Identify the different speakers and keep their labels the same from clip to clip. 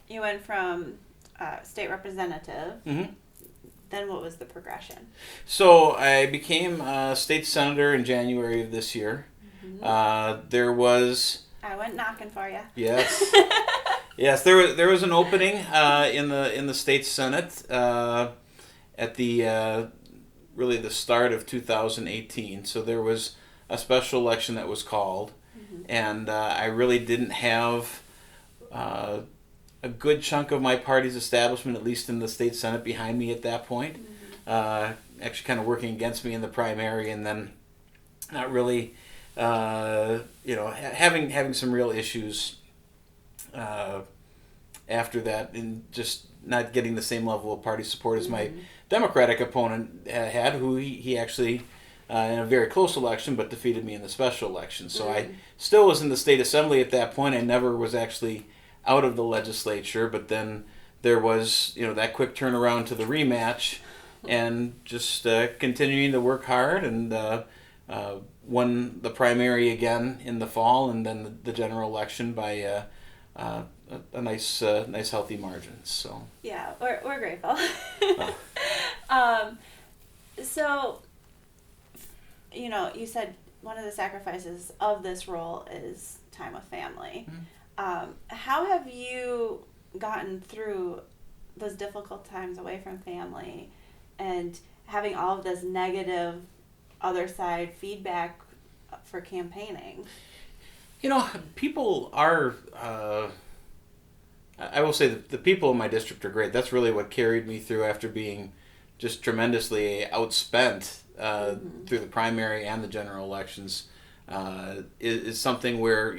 Speaker 1: you went from state representative,
Speaker 2: Mm-hmm.
Speaker 1: then what was the progression?
Speaker 2: So I became state senator in January of this year. There was
Speaker 1: I went knocking for you.
Speaker 2: yes, yes. There was an opening in the state senate at the really the start of 2018. So there was a special election that was called, and I really didn't have a good chunk of my party's establishment, at least in the state senate, behind me at that point. Actually, kind of working against me in the primary, and then not really, having some real issues after that, and just not getting the same level of party support as my Democratic opponent had, who he actually. In a very close election, but defeated me in the special election. So I still was in the state assembly at that point. I never was actually out of the legislature, but then there was that quick turnaround to the rematch, and just continuing to work hard, and won the primary again in the fall, and then the general election by a nice healthy margin. So
Speaker 1: Yeah, we're grateful. So, you said one of the sacrifices of this role is time with family. How have you gotten through those difficult times away from family and having all of this negative other side feedback for campaigning?
Speaker 2: People are. I will say that the people in my district are great. That's really what carried me through after being just tremendously outspent through the primary and the general elections. Is something where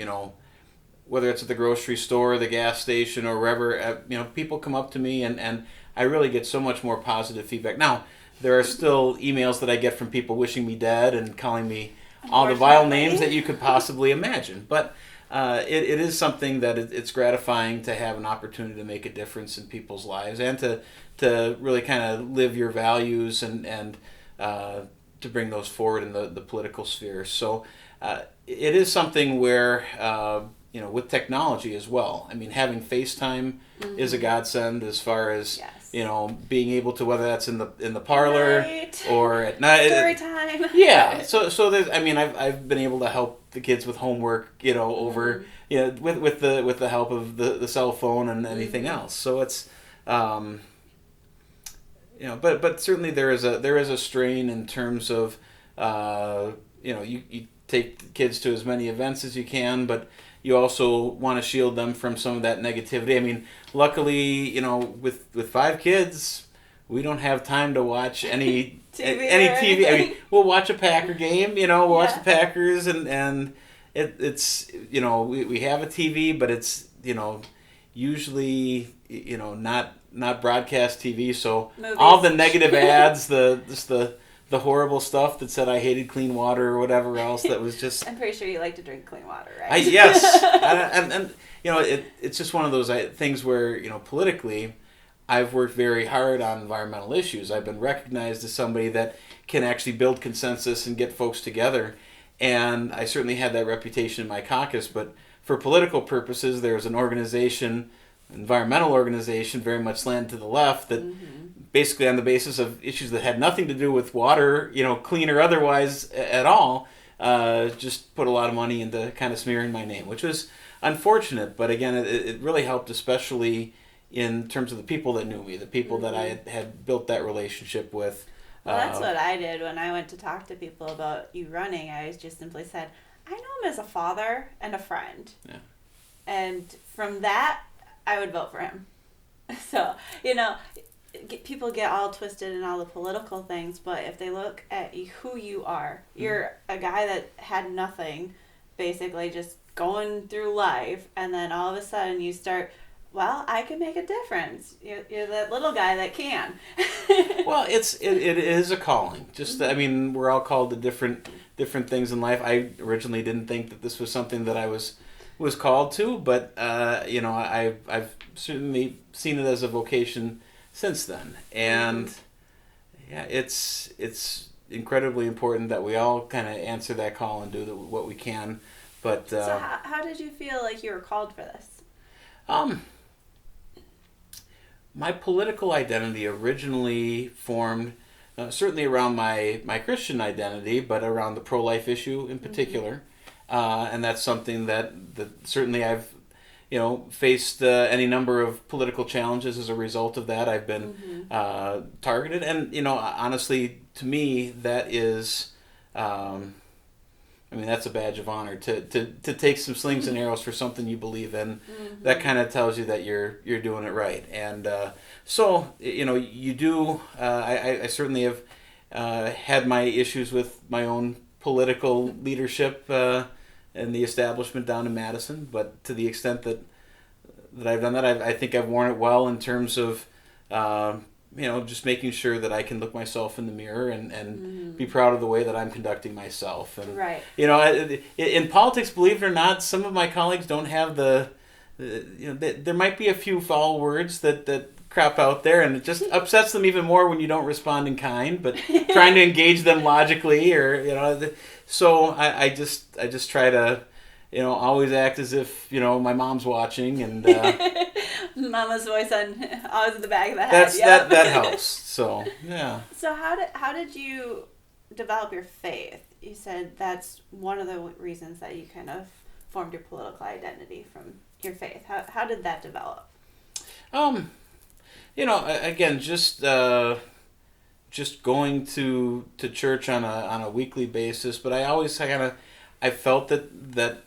Speaker 2: whether it's at the grocery store, the gas station, or wherever, people come up to me, and I really get so much more positive feedback. Now, there are still emails that I get from people wishing me dead and calling me all the vile names that you could possibly imagine. But it is something that it's gratifying to have an opportunity to make a difference in people's lives, and to really kind of live your values, and to bring those forward in the political sphere. So it is something where, with technology as well. I mean, having FaceTime is a godsend as far as, being able to, whether that's in the parlor or at night.
Speaker 1: Story time.
Speaker 2: Yeah. So there's, I've been able to help the kids with homework, over, with the help of the cell phone and anything else. So it's, but certainly there is a strain in terms of, you take the kids to as many events as you can, but you also want to shield them from some of that negativity. I mean, luckily, with 5 kids, we don't have time to watch any TV. I mean, we'll watch a Packer game, we'll watch the Packers, and it's we have a TV, but it's usually not broadcast TV. So
Speaker 1: Movies.
Speaker 2: All the negative ads, the horrible stuff that said I hated clean water or whatever else, that was just.
Speaker 1: I'm pretty sure you like to drink clean water, right?
Speaker 2: Yes, and it's just one of those things where politically, I've worked very hard on environmental issues. I've been recognized as somebody that can actually build consensus and get folks together, and I certainly had that reputation in my caucus. But for political purposes, there was an environmental organization, very much slanted to the left, that basically on the basis of issues that had nothing to do with water, clean or otherwise at all, just put a lot of money into kind of smearing my name, which was unfortunate. But again, it really helped, especially in terms of the people that knew me, the people that I had built that relationship with.
Speaker 1: Well, that's what I did when I went to talk to people about you running. I just simply said, I know him as a father and a friend.
Speaker 2: Yeah.
Speaker 1: And from that, I would vote for him. So, people get all twisted in all the political things, but if they look at who you are, you're a guy that had nothing, basically just going through life, and then all of a sudden you start, well, I can make a difference. You're that little guy that can.
Speaker 2: Well, it is a calling. Just we're all called to different things in life. I originally didn't think that this was something that I was called to, but I've certainly seen it as a vocation since then, and it's incredibly important that we all kind of answer that call and do what we can. But
Speaker 1: so how did you feel like you were called for this?
Speaker 2: my political identity originally formed certainly around my Christian identity, but around the pro-life issue in particular. And that's something that certainly I've faced any number of political challenges as a result of that. I've been targeted, and honestly, to me, that is, that's a badge of honor to take some slings and arrows for something you believe in. That kind of tells you that you're doing it right, and so you do. I certainly have had my issues with my own political leadership. And the establishment down in Madison, but to the extent that I've done that, I think I've worn it well in terms of, just making sure that I can look myself in the mirror and be proud of the way that I'm conducting myself. And,
Speaker 1: right.
Speaker 2: In politics, believe it or not, some of my colleagues don't have there might be a few foul words that crop out there, and it just upsets them even more when you don't respond in kind, but trying to engage them logically so I just try to, always act as if, my mom's watching, and
Speaker 1: Mama's voice always in the back of the head.
Speaker 2: That helps. So yeah.
Speaker 1: So how did you develop your faith? You said that's one of the reasons that you kind of formed your political identity from your faith. How did that develop?
Speaker 2: Again, just going to church on a weekly basis, but I always I felt that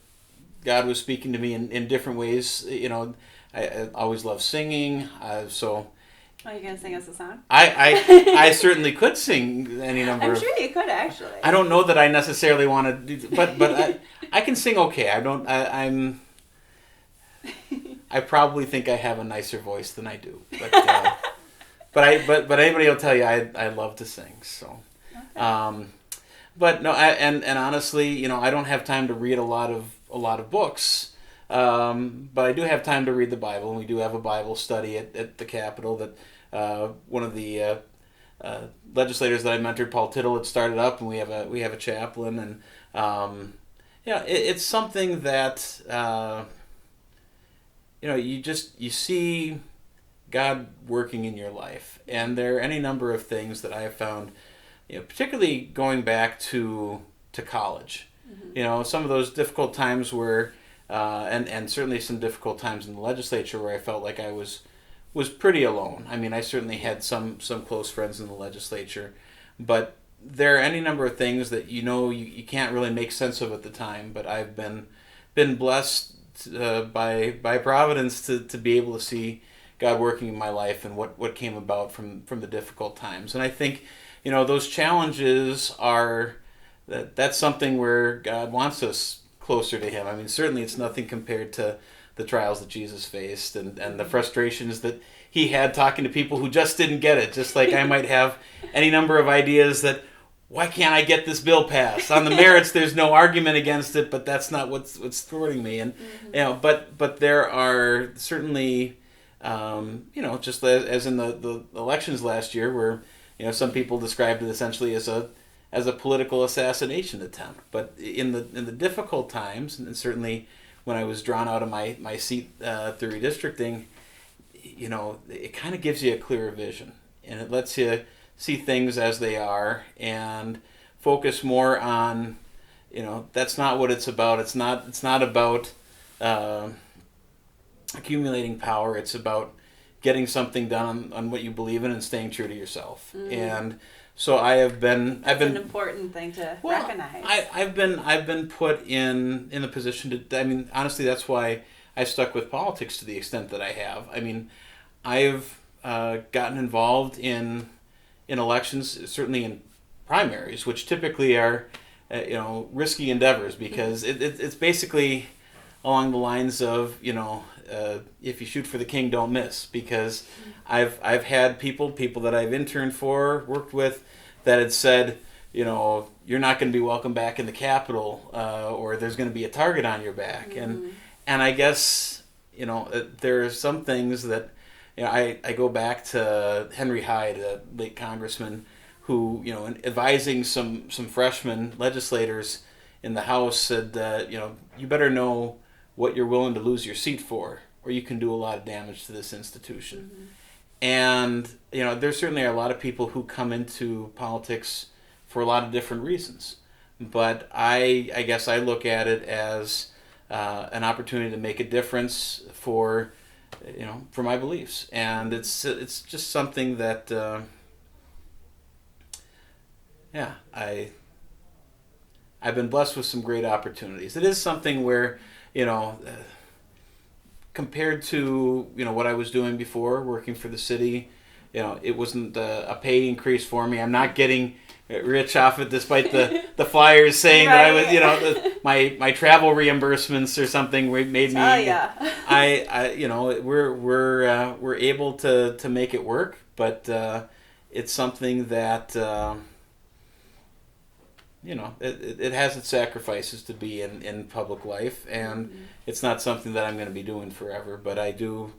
Speaker 2: God was speaking to me in different ways. I always loved singing, so.
Speaker 1: Are you gonna sing us a song?
Speaker 2: I certainly could sing any number.
Speaker 1: I'm sure you could actually.
Speaker 2: I don't know that I necessarily want to do, but I can sing okay. I probably think I have a nicer voice than I do, but anybody will tell you I love to sing. So, okay. But no, and honestly, I don't have time to read a lot of books, but I do have time to read the Bible, and we do have a Bible study at the Capitol that one of the legislators that I mentored, Paul Tittle, had started up, and we have a chaplain, and it's something that. You see God working in your life, and there are any number of things that I have found, particularly going back to college. Some of those difficult times where, and certainly some difficult times in the legislature where I felt like I was pretty alone. I certainly had some close friends in the legislature, but there are any number of things that you can't really make sense of at the time. But I've been blessed. By providence to be able to see God working in my life and what came about from the difficult times. And I think those challenges that's something where God wants us closer to Him. Certainly it's nothing compared to the trials that Jesus faced and the frustrations that He had talking to people who just didn't get it, just like I might have any number of ideas that why can't I get this bill passed? On the merits, there's no argument against it, but that's not what's thwarting me. And but there are certainly, just as in the elections last year, where some people described it essentially as a political assassination attempt. But in the difficult times, and certainly when I was drawn out of my seat through redistricting, it kind of gives you a clearer vision, and it lets you see things as they are and focus more on, that's not what it's about. It's not about accumulating power. It's about getting something done on what you believe in and staying true to yourself. And so that's an
Speaker 1: important thing to recognize.
Speaker 2: I've been put in the position to. Honestly, that's why I stuck with politics to the extent that I have. I've gotten involved in elections, certainly in primaries, which typically are, risky endeavors because it's basically along the lines of, if you shoot for the king, don't miss. Because I've had people that I've interned for, worked with, that had said, you're not going to be welcome back in the Capitol, or there's going to be a target on your back, and I guess there are some things that. I go back to Henry Hyde, a late congressman, who, advising some freshman legislators in the House said that, you better know what you're willing to lose your seat for, or you can do a lot of damage to this institution. And there certainly are a lot of people who come into politics for a lot of different reasons. But I guess I look at it as an opportunity to make a difference for my beliefs, and it's just something that I've been blessed with some great opportunities. It is something where compared to what I was doing before, working for the city, it wasn't a pay increase for me. I'm not getting rich off it, despite the flyers saying that I was, my travel reimbursements or something made me.
Speaker 1: Oh yeah.
Speaker 2: We're able to make it work, but it's something that it has its sacrifices to be in public life, and it's not something that I'm going to be doing forever. But I do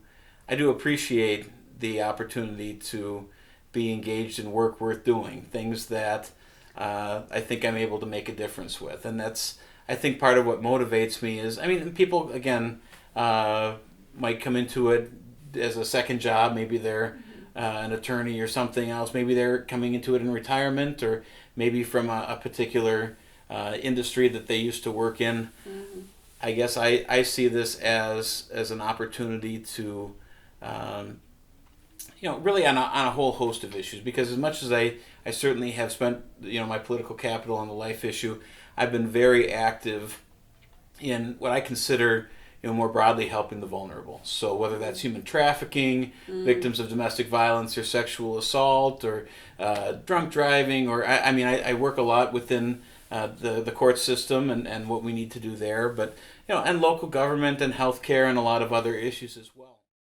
Speaker 2: appreciate the opportunity to be engaged in work worth doing, things that I think I'm able to make a difference with. And that's, I think, part of what motivates me is, people, again, might come into it as a second job. Maybe they're an attorney or something else. Maybe they're coming into it in retirement, or maybe from a particular industry that they used to work in. Mm-hmm. I guess I see this as an opportunity to really on a whole host of issues, because as much as I certainly have spent my political capital on the life issue, I've been very active in what I consider more broadly helping the vulnerable. So whether that's human trafficking, victims of domestic violence or sexual assault, or drunk driving, or I work a lot within the court system and what we need to do there, but and local government and healthcare and a lot of other issues as well.